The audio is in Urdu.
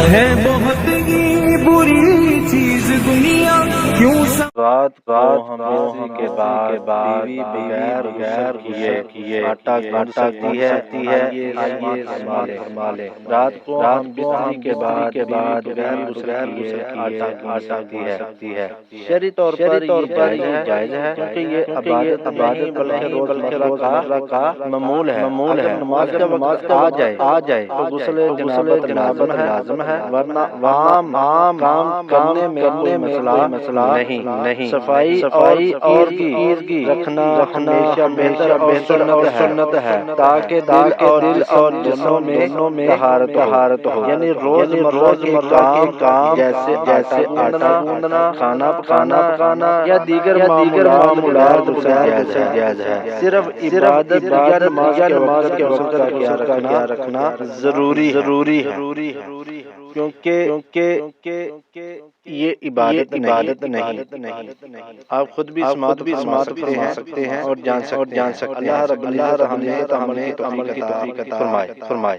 ہے بہت ہی بری چیز دنیا کیوں رات ہم کے بعد بیوی بغیر غسل کیے آٹا گھٹ سکتی ہے آئیے فرما لے رات کو ہم بستری کے بعد بغیر غسل کیے آٹا گھٹ سکتی ہے شرعی طور پر یہ جائز ہے کیونکہ یہ عبادت نہیں بلکہ روزمرہ کا معمول ہے اگر نماز کا وقت آ جائے تو غسل جنابت لازم ہے ورنہ عام کام کرنے میں کوئی مسئلہ نہیں صفائی اور عیدگی رکھنا ہمیشہ بہتر اور سنت ہے تاکہ دل اور جسم دونوں میں طہارت ہو یعنی روزمرہ کے کام جیسے آٹا گوندنا کھانا پکانا یا دیگر معمولات جائز ہے صرف عبادت یا نماز کے وقت کا خیال رکھنا ضروری ہے کیونکہ یہ عبادت نہیں آپ خود بھی سماعت فرما سکتے ہیں اور جان سکتے ہیں اللہ رب العزت ہمیں عمل کی توفیق عطا فرمائے